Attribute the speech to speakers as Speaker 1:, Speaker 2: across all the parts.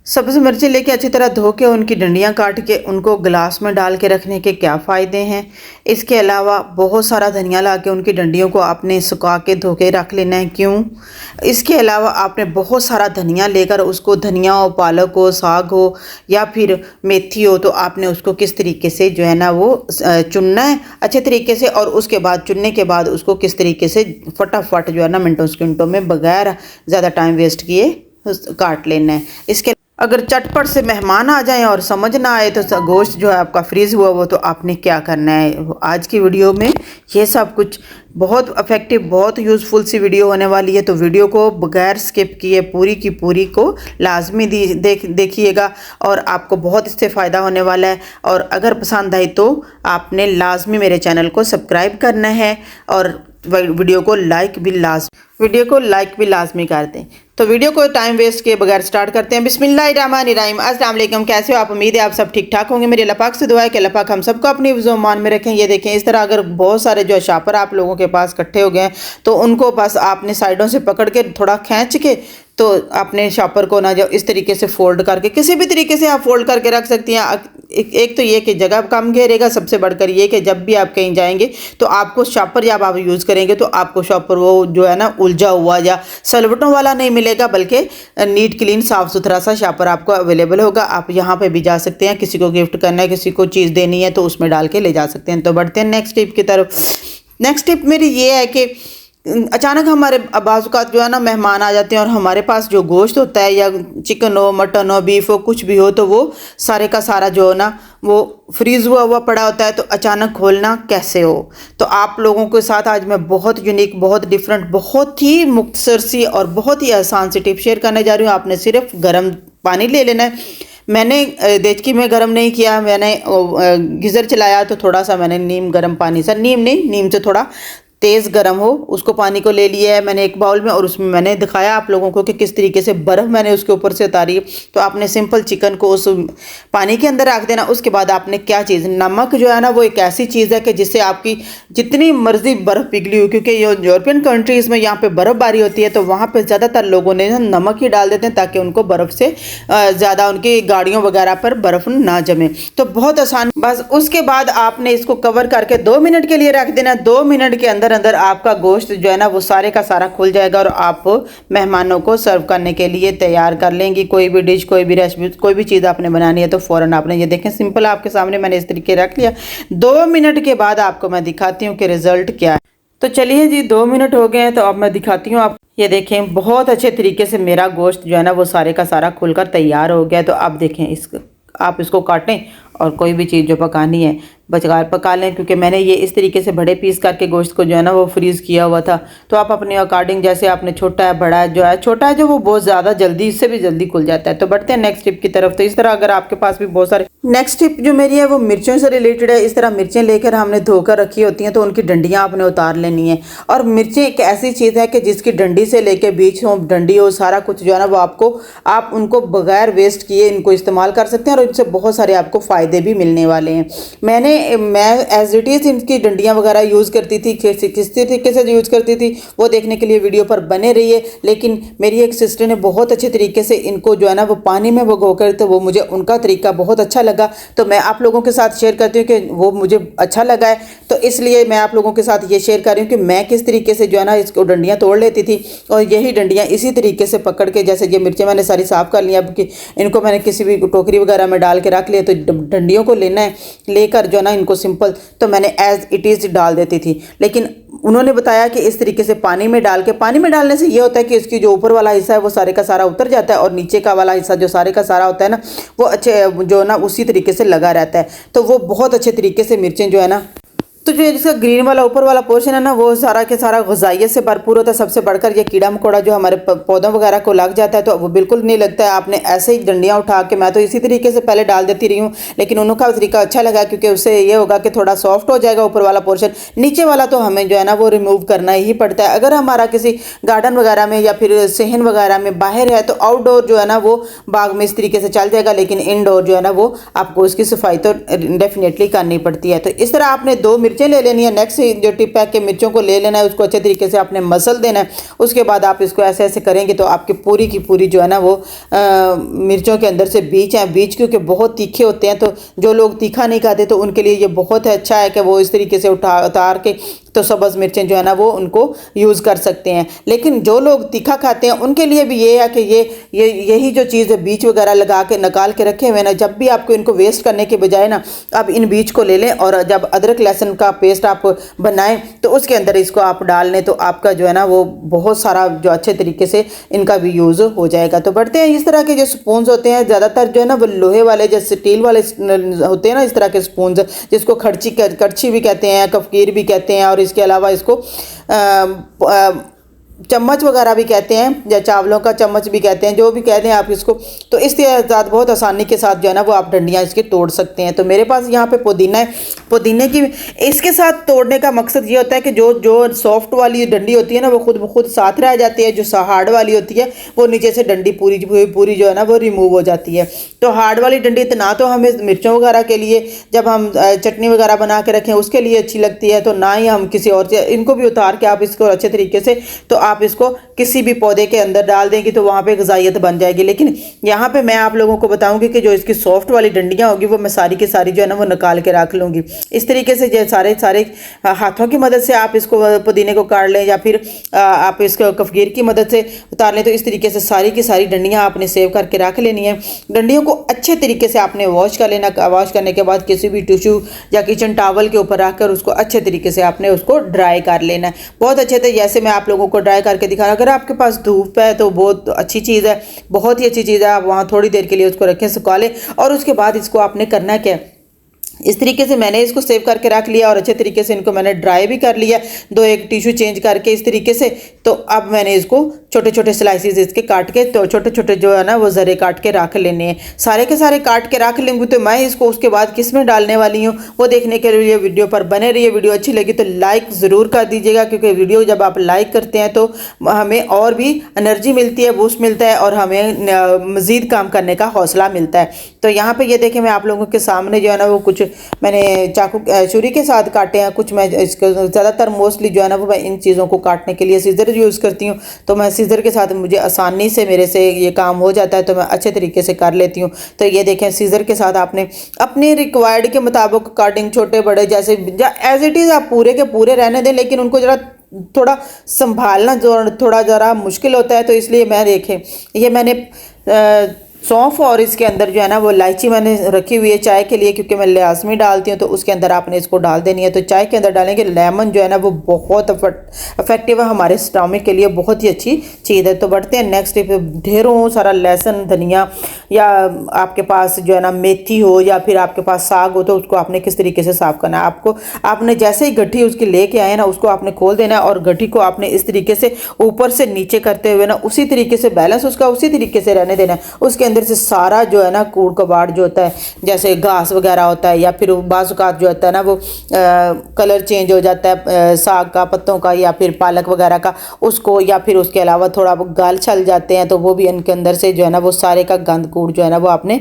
Speaker 1: सब्ज़ मिर्ची लेके अच्छी तरह धो के उनकी डंडियाँ काट के उनको गिलास में डाल के रखने के क्या फ़ायदे हैं। इसके अलावा बहुत सारा धनिया ला के उनकी डंडियों को आपने सुखा के धो के रख लेना है, क्यों। इसके अलावा आपने बहुत सारा धनिया लेकर उसको, धनिया हो, पालक हो, साग हो या फिर मेथी हो, तो आपने उसको किस तरीके से जो है ना वो चुनना है अच्छे तरीके से, और उसके बाद चुनने के बाद उसको किस तरीके से फटाफट जो है ना मिनटों सेकंडों में बगैर ज़्यादा टाइम वेस्ट किए काट लेना है। इसके अगर चटपट से मेहमान आ जाएं और समझ ना आए तो गोश्त जो है आपका फ्रीज़ हुआ वो, तो आपने क्या करना है। आज की वीडियो में ये सब कुछ बहुत इफेक्टिव, बहुत यूज़फुल सी वीडियो होने वाली है, तो वीडियो को बगैर स्किप किए पूरी की पूरी को लाजमी देखिएगा और आपको बहुत इससे फ़ायदा होने वाला है। और अगर पसंद आई तो आपने लाजमी मेरे चैनल को सब्सक्राइब करना है और वीडियो को लाइक भी लाजमी कर दें। तो वीडियो को टाइम वेस्ट किए बगैर स्टार्ट करते हैं। बिस्मिल्लाहिर्रहमानिर्रहीम। अस्सलाम वालेकुम। कैसे हो आप? उम्मीद है आप सब ठीक ठाक होंगे। मेरे अल्लाह पाक से दुआ है कि अल्लाह पाक हम सबको अपनी ईमान में रखें। ये देखें, इस तरह अगर बहुत सारे जो शापर आप लोगों के पास इकट्ठे हो गए हैं तो उनको बस आपने साइडों से पकड़ के थोड़ा खींच के तो अपने शॉपर को ना जो इस तरीके से फोल्ड करके, किसी भी तरीके से आप फोल्ड करके रख सकती हैं। एक तो ये कि जगह कम घेरेगा, सबसे बढ़कर ये कि जब भी आप कहीं जाएंगे तो आपको शॉपर जब आप यूज़ करेंगे तो आपको शॉपर वो जो है ना उलझा हुआ या सलवटों वाला नहीं मिलेगा, बल्कि नीट क्लीन साफ़ सुथरा सा शॉपर आपको अवेलेबल होगा। आप यहाँ पे भी जा सकते हैं, किसी को गिफ्ट करना है, किसी को चीज़ देनी है तो उसमें डाल के ले जा सकते हैं। तो बढ़ते हैं नेक्स्ट टिप की तरफ। नेक्स्ट टिप मेरी ये है कि अचानक हमारे बाज़ात जो है ना मेहमान आ जाते हैं और हमारे पास जो गोश्त होता है या चिकन हो, मटन हो, बीफ हो, कुछ भी हो, तो वो सारे का सारा जो है ना वो फ्रीज़ हुआ पड़ा होता है। तो अचानक खोलना कैसे हो, तो आप लोगों के साथ आज मैं बहुत यूनिक, बहुत डिफरेंट, बहुत ही मुख्तसर सी और बहुत ही आसान सी टिप शेयर करने जा रही हूँ। आपने सिर्फ गर्म पानी ले लेना है। मैंने देचकी में गर्म नहीं किया, मैंने गीज़र चलाया तो थोड़ा सा मैंने नीम गर्म पानी से, नीम से थोड़ा तेज़ गर्म हो उसको पानी को ले लिया है मैंने एक बाउल में, और उसमें मैंने दिखाया आप लोगों को कि किस तरीके से बर्फ़ मैंने उसके ऊपर से उतारी है। तो आपने सिंपल चिकन को उस पानी के अंदर रख देना। उसके बाद आपने क्या चीज़, नमक जो है ना वो एक ऐसी चीज़ है कि जिससे आपकी जितनी मर्जी बर्फ़ पिघली हो, क्योंकि ये यूरोपियन कंट्रीज़ में यहाँ पे बर्फ़बारी होती है तो वहाँ पर ज़्यादातर लोगों ने नमक ही डाल देते हैं ताकि उनको बर्फ़ से ज़्यादा उनकी गाड़ियों वगैरह पर बर्फ़ ना जमे। तो बहुत आसान, बस उसके बाद आपने इसको कवर करके 2 मिनट के लिए रख देना। 2 मिनट के अंदर आपका गोश्त जो है ना वो सारे का सारा खुल जाएगा और आप मेहमानों को सर्व करने के लिए तैयार कर लेंगी। कोई भी डिश, कोई भी रेसिपी, कोई भी चीज़ आपने बनानी है तो फ़ौरन आपने, ये देखें सिंपल आपके सामने मैंने इस तरीके रख लिया। 2 मिनट के बाद आपको मैं दिखाती हूँ कि रिज़ल्ट क्या है। तो चलिए जी, 2 मिनट हो गए हैं तो अब मैं दिखाती हूँ आप। ये देखें बहुत अच्छे तरीके से मेरा गोश्त जो है ना वो सारे का सारा खुलकर तैयार हो गया। तो आप देखें, आप इसको काटें और कोई भी चीज़ जो पकानी है बचकार पका लें, क्योंकि मैंने ये इस तरीके से बड़े पीस करके गोश्त को जो है ना वो फ्रीज़ किया हुआ था। तो आप अपने अकॉर्डिंग, जैसे आपने छोटा है, बड़ा है, जो है छोटा है जो वो बहुत ज़्यादा जल्दी, इससे भी जल्दी खुल जाता है। तो बढ़ते हैं नेक्स्ट टिप की तरफ। तो इस तरह अगर आपके पास भी बहुत सारे, नेक्स्ट टिप जो मेरी है वो मिर्चों से रिलेटेड है। इस तरह मिर्चें लेकर हमने धोकर रखी होती हैं तो उनकी डंडियाँ आपने उतार लेनी है। और मिर्चें एक ऐसी चीज़ है कि जिसकी डंडी से लेके बीच हो, डंडी हो, सारा कुछ जो है ना वो आप उनको बगैर वेस्ट किए इनको इस्तेमाल कर सकते हैं और इनसे बहुत सारे आपको फ़ायदे भी मिलने वाले हैं। मैं एज इट इज़ इनकी डंडियाँ वगैरह यूज़ करती थी, किस तरीके से यूज़ करती थी वो देखने के लिए वीडियो पर बने रहिए। लेकिन मेरी एक सिस्टर ने बहुत अच्छे तरीके से इनको जो है ना वो पानी में भिगो कर, तो वो मुझे उनका तरीका बहुत अच्छा लगा, तो मैं आप लोगों के साथ शेयर करती हूँ कि वो मुझे अच्छा लगा है। तो इसलिए मैं आप लोगों के साथ ये शेयर कर रही हूँ कि मैं किस तरीके से जो है ना इसको डंडियाँ तोड़ लेती थी, और यही डंडियाँ इसी तरीके से पकड़ के, जैसे ये मिर्चें मैंने सारी साफ़ कर ली, अब कि इनको मैंने किसी भी टोकरी वगैरह में डाल के रख लिया। तो डंडियों को लेना है, लेकर जो है ना इनको सिंपल, तो मैंने एज इट इज़ डाल देती थी। लेकिन उन्होंने बताया कि इस तरीके से पानी में डाल के, पानी में डालने से ये होता है कि इसकी जो ऊपर वाला हिस्सा है वो सारे का सारा उतर जाता है और नीचे का वाला हिस्सा जो सारे का सारा होता है ना वो अच्छे जो ना उसी तरीके से लगा रहता है। तो वो बहुत अच्छे तरीके से मिर्चें जो है ना, तो जो इसका ग्रीन वाला ऊपर वाला पोर्शन है ना वो सारा के सारा ग़िज़ाइयत से भरपूर होता है। सबसे बढ़कर ये कीड़ा मकोड़ा जो हमारे पौधों वगैरह को लग जाता है तो वो बिल्कुल नहीं लगता है। आपने ऐसे ही डंडियाँ उठा के, मैं तो इसी तरीके से पहले डाल देती रही हूँ, लेकिन उनका तरीका अच्छा लगा क्योंकि उससे ये होगा कि थोड़ा सॉफ्ट हो जाएगा ऊपर वाला पोर्शन। नीचे वाला तो हमें जो है ना वो रिमूव करना ही पड़ता है। अगर हमारा किसी गार्डन वगैरह में या फिर सहन वगैरह में बाहर है तो आउटडोर जो है ना वो बाग में इस तरीके से चल जाएगा, लेकिन इनडोर जो है ना वो आपको उसकी सफाई तो डेफिनेटली करनी पड़ती है। तो इस तरह आपने 2 मिर्चें मिर्चें ले लेनी है। नेक्स्ट जो टिप है कि मिर्चों को ले लेना है, उसको अच्छे तरीके से आपने मसल देना है। उसके बाद आप इसको ऐसे ऐसे करेंगे तो आपकी पूरी की पूरी जो है ना वो मिर्चों के अंदर से बीज हैं, बीज क्योंकि बहुत तीखे होते हैं, तो जो लोग तीखा नहीं खाते तो उनके लिए ये बहुत अच्छा है कि वो इस तरीके से उतार के तो सब्ज़ मिर्चें जो है ना वो उनको यूज़ कर सकते हैं। लेकिन जो लोग तीखा खाते हैं उनके लिए भी ये है कि यही जो चीज़ है बीज वगैरह लगा के निकाल के रखे हुए ना, जब भी आपको इनको वेस्ट करने के बजाय ना आप इन बीज को ले लें और जब अदरक लहसुन का पेस्ट आप बनाएं तो उसके अंदर इसको आप डाल लें तो आपका जो है ना वो बहुत सारा जो अच्छे तरीके से इनका भी यूज़ हो जाएगा। तो बढ़ते हैं, इस तरह के जो स्पून्स होते हैं ज़्यादातर जो है ना वो लोहे वाले जैसे स्टील वाले होते हैं ना, इस तरह के स्पून्स जिसको कड़छी भी कहते हैं, कफकीर भी कहते हैं, और इसके अलावा इसको चम्मच वगैरह भी कहते हैं या चावलों का चम्मच भी कहते हैं, जो भी कहते हैं आप इसको। तो इसके साथ बहुत आसानी के साथ जो है ना वो आप डंडियाँ इसकी तोड़ सकते हैं। तो मेरे पास यहाँ पे पुदीना है, पुदीने की इसके साथ तोड़ने का मकसद ये होता है कि जो सॉफ्ट वाली डंडी होती है ना वो खुद ब खुद साथ रह जाती है, जो हार्ड वाली होती है वो नीचे से डंडी पूरी जो है ना वो रिमूव हो जाती है। तो हार्ड वाली डंडी ना तो हमें मिर्चों वगैरह के लिए जब हम चटनी वगैरह बना के रखें उसके लिए अच्छी लगती है, तो ना ही हम किसी और इनको भी उतार के आप इसको अच्छे तरीके से तो आप इसको किसी भी पौधे के अंदर डाल देंगे तो वहाँ पे ग़िज़ाइयत बन जाएगी। लेकिन यहाँ पे मैं आप लोगों को बताऊंगी कि जो इसकी सॉफ्ट वाली डंडियाँ होगी वो मैं सारी की सारी जो है ना वो निकाल के रख लूँगी। इस तरीके से जो सारे हाथों की मदद से आप इसको पुदीने को काट लें या फिर आप इसको कफगीर की मदद से उतार लें। तो इस तरीके से सारी की सारी डंडियाँ आपने सेव करके रख लेनी है। डंडियों को अच्छे तरीके से आपने वॉश कर लेना। वॉश करने के बाद किसी भी टिश्यू या किचन टॉवल के ऊपर रखकर उसको अच्छे तरीके से आपने उसको ड्राई कर लेना है बहुत अच्छे से, जैसे मैं आप लोगों को ड्राई करके दिखा। अगर आपके पास धूप है तो बहुत अच्छी चीज़ है, बहुत ही अच्छी चीज़ है। आप वहाँ थोड़ी देर के लिए उसको रखें, सुखा लें, और उसके बाद इसको आपने करना क्या, इस तरीके से मैंने इसको सेव करके रख लिया और अच्छे तरीके से इनको मैंने ड्राई भी कर लिया, एक टिश्यू चेंज करके इस तरीके से। तो अब मैंने इसको छोटे छोटे स्लाइसिस इसके काट के तो छोटे छोटे जो है ना वो ज़रे काट के रख लेने हैं। सारे के सारे काट के रख लेंगे। तो मैं इसको उसके बाद किस में डालने वाली हूँ वो देखने के लिए वीडियो पर बने रहिए। वीडियो अच्छी लगी तो लाइक ज़रूर कर दीजिएगा, क्योंकि वीडियो जब आप लाइक करते हैं तो हमें और भी एनर्जी मिलती है, बूस्ट मिलता है और हमें मज़ीद काम करने का हौसला मिलता है। तो यहाँ पर ये देखें मैं आप लोगों के सामने जो है ना वो कुछ मैंने चाकू छुरी के साथ काटे हैं, कुछ मैं इसको ज़्यादातर मोस्टली जो है ना वो मैं इन चीज़ों को काटने के लिए सीज़र यूज़ करती हूँ। तो मैं सीज़र के साथ मुझे आसानी से मेरे से ये काम हो जाता है, तो मैं अच्छे तरीके से कर लेती हूँ। तो ये देखें सीज़र के साथ आपने अपने रिक्वायर्ड के मुताबिक काटिंग छोटे बड़े जैसे एज इट इज़ आप पूरे के पूरे रहने दें, लेकिन उनको ज़रा थोड़ा संभालना जो थोड़ा ज़रा मुश्किल होता है। तो इसलिए मैं देखें ये मैंने सौंफ और इसके अंदर जो है ना वो इलायची मैंने रखी हुई है चाय के लिए, क्योंकि मैं लाजमी डालती हूँ। तो उसके अंदर आपने इसको डाल देनी है। तो चाय के अंदर डालेंगे। लेमन जो है ना वो बहुत इफेक्टिव है हमारे स्टमक के लिए, बहुत ही अच्छी चीज़ है। तो बढ़ते हैं नेक्स्ट टिप। ढेरों सारा लहसुन धनिया या आपके पास जो है ना मेथी हो या फिर आपके पास साग हो, तो उसको आपने किस तरीके से साफ़ करना है। आपने जैसे ही गड्ढी उसकी लेके आए ना उसको आपने खोल देना है और गड्ढी को आपने इस तरीके से ऊपर से नीचे करते हुए ना उसी तरीके से बैलेंस उसका उसी तरीके से रहने देना है। उसके अंदर से सारा जो है ना कूड़ कबाड़ जो होता है जैसे घास वगैरह होता है या फिर बाज़-औक़ात जो होता है ना वो कलर चेंज हो जाता है साग का, पत्तों का या फिर पालक वगैरह का, उसको या फिर उसके अलावा थोड़ा वो गाल छल जाते हैं तो वो भी इनके अंदर से जो है ना वो सारे का गंद कूड़ जो है ना वो आपने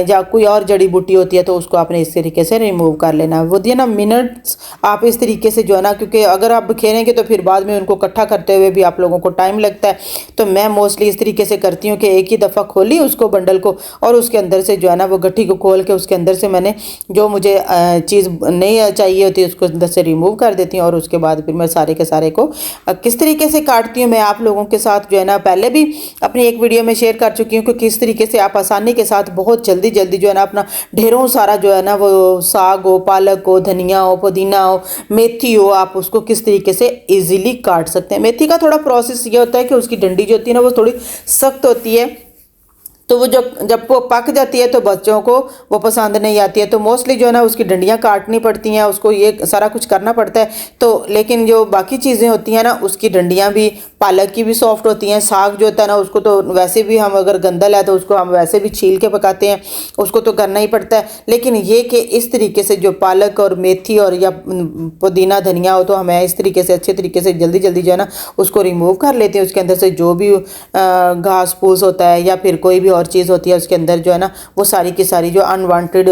Speaker 1: या कोई और जड़ी बूटी होती है तो उसको आपने इस तरीके से रिमूव कर लेना। वो दिए ना मिनट्स आप इस तरीके से जो है ना, क्योंकि अगर आप बिखेरेंगे तो फिर बाद में उनको इकट्ठा करते हुए भी आप लोगों को टाइम लगता है। तो मैं मोस्टली इस तरीके से करती हूँ कि एक ही दफ़ा खोली उसको बंडल को और उसके अंदर से जो है ना वो गट्ठी को खोल के उसके अंदर से मैंने जो मुझे चीज़ नहीं चाहिए होती उसको अंदर से रिमूव कर देती हूँ। और उसके बाद फिर मैं सारे के सारे को किस तरीके से काटती हूँ मैं आप लोगों के साथ जो है ना पहले भी अपनी एक वीडियो में शेयर कर चुकी हूँ कि किस तरीके से आप आसानी के साथ बहुत जल्दी जो है ना अपना ढेरों सारा जो है ना वो साग हो, पालक हो, धनिया हो, पुदीना हो, मेथी हो, आप उसको किस तरीके से ईजिली काट सकते हैं। मेथी का थोड़ा प्रोसेस ये होता है कि उसकी डंडी जो होती है ना वो थोड़ी सख्त होती है, तो वो जब वो पक जाती है तो बच्चों को वो पसंद नहीं आती है। तो मोस्टली जो है ना उसकी डंडियाँ काटनी पड़ती हैं, उसको ये सारा कुछ करना पड़ता है। तो लेकिन जो बाकी चीज़ें होती हैं ना उसकी डंडियाँ भी पालक की भी सॉफ्ट होती हैं। साग जो होता है ना उसको तो वैसे भी हम अगर गंदल है तो उसको हम वैसे भी छील के पकाते हैं, उसको तो करना ही पड़ता है। लेकिन ये कि इस तरीके से जो पालक और मेथी और या पुदीना धनिया हो तो हमें इस तरीके से अच्छे तरीके से जल्दी जो है ना उसको रिमूव कर लेते हैं। उसके अंदर से जो भी घास फूस होता है या फिर कोई भी और चीज़ होती है उसके अंदर जो है ना, वो सारी की सारी जो अनवांटेड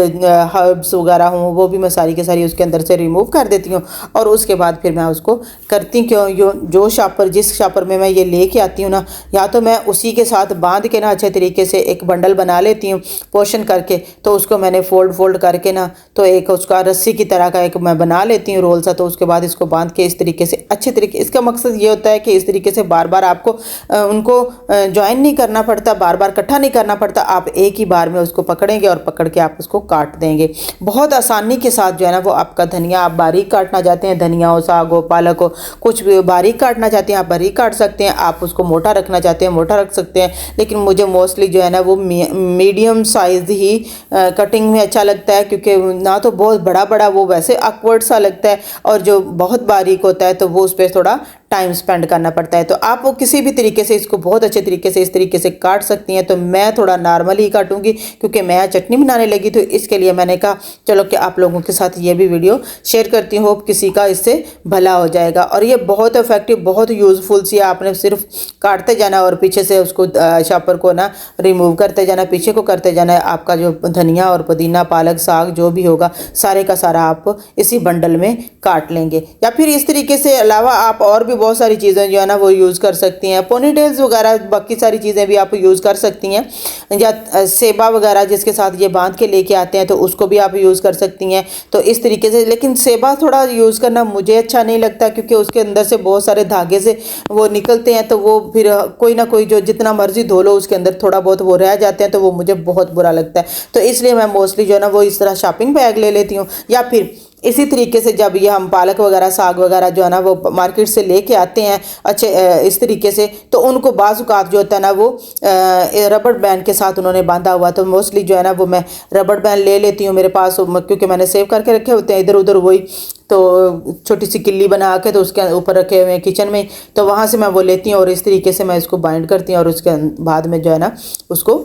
Speaker 1: हर्ब्स वगैरह हों वो भी मैं सारी की सारी उसके अंदर से रिमूव कर देती हूँ। और उसके बाद फिर मैं उसको करती क्यों, जो शॉपर जिस शॉपर में मैं ये लेके आती हूँ ना, या तो मैं उसी के साथ बांध के ना अच्छे तरीके से एक बंडल बना लेती हूँ पोर्शन करके, तो उसको मैंने फोल्ड करके ना, तो एक उसका रस्सी की तरह का एक मैं बना लेती हूँ रोल सा। तो उसके बाद इसको बांध के इस तरीके से अच्छे तरीके, इसका मकसद ये होता है कि इस तरीके से बार बार आपको उनको ज्वाइन नहीं करना पड़ता, बार बार इकट्ठा नहीं करना पड़ता, आप एक ही बार में उसको पकड़ेंगे और पकड़ के आप उसको काट देंगे बहुत आसानी के साथ जो है ना। वो आपका धनिया आप बारीक काटना चाहते हैं, धनिया हो, साग हो, पालक हो, कुछ भी बारीक काटना चाहते हैं आप बारीक काट सकते हैं, आप उसको मोटा रखना चाहते हैं मोटा रख सकते हैं। लेकिन मुझे मोस्टली जो है ना वो मीडियम साइज़ ही कटिंग में अच्छा लगता है, क्योंकि ना तो बहुत बड़ा बड़ा वो वैसे awkward सा लगता है, और जो बहुत बारीक होता है तो वो उस पर थोड़ा टाइम स्पेंड करना पड़ता है। तो आप वो किसी भी तरीके से इसको बहुत अच्छे तरीके से इस तरीके से काट सकती हैं। तो मैं थोड़ा नॉर्मल ही काटूंगी क्योंकि मैं चटनी बनाने लगी, तो इसके लिए मैंने कहा चलो कि आप लोगों के साथ ये भी वीडियो शेयर करती हूँ, होप किसी का इससे भला हो जाएगा। और ये बहुत इफेक्टिव बहुत यूज़फुल सी है, आपने सिर्फ काटते जाना और पीछे से उसको शॉपर को ना रिमूव करते जाना, पीछे को करते जाना है। आपका जो धनिया और पुदीना पालक साग जो भी होगा सारे का सारा आप इसी बंडल में काट लेंगे। या फिर इस तरीके से अलावा आप और भी बहुत सारी चीज़ें जो है ना वो यूज़ कर सकती हैं, पोनीटेल्स वगैरह बाकी सारी चीज़ें भी आप यूज़ कर सकती हैं, या सेबा वगैरह जिसके साथ ये बांध के लेके आते हैं तो उसको भी आप यूज़ कर सकती हैं। तो इस तरीके से, लेकिन सेबा थोड़ा यूज़ करना मुझे अच्छा नहीं लगता क्योंकि उसके अंदर से बहुत सारे धागे से वो निकलते हैं, तो वो फिर कोई ना कोई जो जितना मर्जी धो लो उसके अंदर थोड़ा बहुत वो रह जाते हैं, तो वो मुझे बहुत बुरा लगता है। तो इसलिए मैं मोस्टली जो है ना वो इस तरह शॉपिंग बैग ले लेती हूँ। या फिर इसी तरीके से जब ये हम पालक वगैरह साग वगैरह जो है ना वो मार्केट से लेके आते हैं अच्छे इस तरीके से, तो उनको बाज़-औक़ात जो होता है ना वो रबड़ बैंड के साथ उन्होंने बांधा हुआ, तो मोस्टली जो है ना वो मैं रबड़ बैंड ले लेती हूँ मेरे पास, क्योंकि मैंने सेव करके रखे होते हैं इधर उधर वही, तो छोटी सी किल्ली बना के तो उसके ऊपर रखे हुए हैं किचन में, तो वहाँ से मैं वो लेती हूँ और इस तरीके से मैं इसको बाइंड करती हूँ और उसके बाद में जो है ना उसको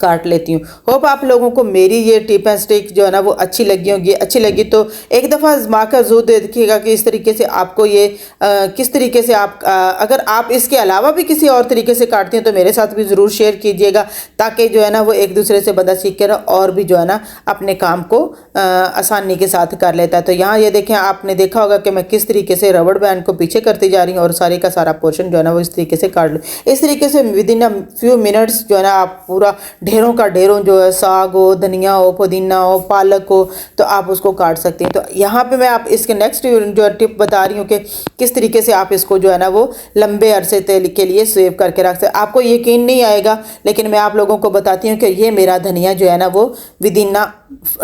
Speaker 1: काट लेती हूँ। होप आप लोगों को मेरी ये टिप एंड ट्रिक जो है ना वो अच्छी लगी होगी। अच्छी लगी तो एक दफ़ा आजमा कर ज़रूर देखिएगा कि इस तरीके से आपको ये किस तरीके से आप अगर आप इसके अलावा भी किसी और तरीके से काटती हैं तो मेरे साथ भी ज़रूर शेयर कीजिएगा, ताकि जो है ना वो एक दूसरे से बंदा सीख कर और भी जो है ना अपने काम को आसानी के साथ कर लेता है। तो यहाँ ये देखें, आपने देखा होगा कि मैं किस तरीके से रबड़ बैंड को पीछे करती जा रही हूँ और सारे का सारा पोर्शन जो है ना वो इस तरीके से काट लूँ। इस तरीके से with in a few minutes जो है ना आप पूरा ढेरों का ढेरों जो है साग हो, धनिया हो, पुदीना हो, पालक हो, तो आप उसको काट सकती हैं। तो यहाँ पे मैं आप इसके नेक्स्ट जो टिप बता रही हूँ कि किस तरीके से आप इसको जो है ना वो लंबे अरसे के लिए सेव करके रख सकते। आपको यकीन नहीं आएगा, लेकिन मैं आप लोगों को बताती हूँ कि ये मेरा धनिया जो है ना वो विद इन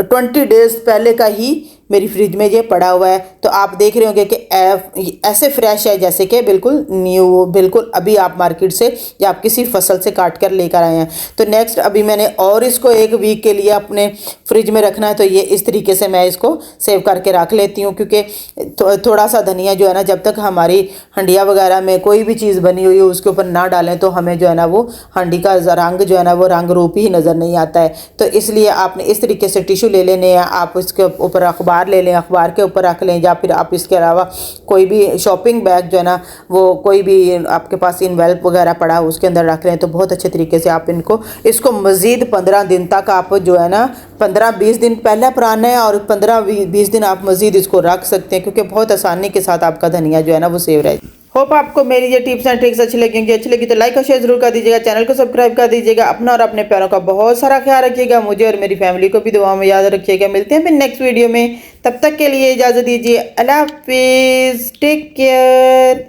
Speaker 1: 20 डेज पहले का ही मेरी फ्रिज में ये पड़ा हुआ है। तो आप देख रहे होंगे कि ऐसे फ्रेश है जैसे कि बिल्कुल न्यू, बिल्कुल अभी आप मार्केट से या आप किसी फसल से काट कर लेकर आए हैं। तो नेक्स्ट अभी मैंने और इसको 1 वीक के लिए अपने फ्रिज में रखना है, तो ये इस तरीके से मैं इसको सेव करके रख लेती हूँ, क्योंकि थोड़ा सा धनिया जो है ना जब तक हमारी हंडिया वगैरह में कोई भी चीज़ बनी हुई हो उसके ऊपर ना डालें तो हमें जो है ना वो हंडी का रंग जो है ना वो रंग रूप ही नज़र नहीं आता है। तो इसलिए आपने इस तरीके से टिश्यू ले लेने हैं, आप इसके ऊपर अखबार ले लें, अखबार के ऊपर रख लें, या फिर आप इसके अलावा कोई भी शॉपिंग बैग जो है ना वो कोई भी आपके पास इनवेल्प वगैरह पड़ा हो उसके अंदर रख लें। तो बहुत अच्छे तरीके से आप इसको मज़ीद 15 दिन तक आप जो है ना 15-20 दिन पहले पुराना है और 15-20 दिन आप मज़ीद इसको रख सकते हैं, क्योंकि बहुत आसानी के साथ आपका धनिया जो है ना वो सेव रहे। होप आपको मेरी ये टिप्स एंड ट्रिक्स अच्छी लगेंगी। अच्छी लगी तो लाइक और शेयर जरूर कर दीजिएगा, चैनल को सब्सक्राइब कर दीजिएगा। अपना और अपने प्यारों का बहुत सारा ख्याल रखिएगा, मुझे और मेरी फैमिली को भी दुआ में याद रखिएगा। मिलते हैं फिर नेक्स्ट वीडियो में, तब तक के लिए इजाज़त दीजिए। अल्लाह हाफिज़, टेक केयर,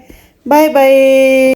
Speaker 1: बाय बाय।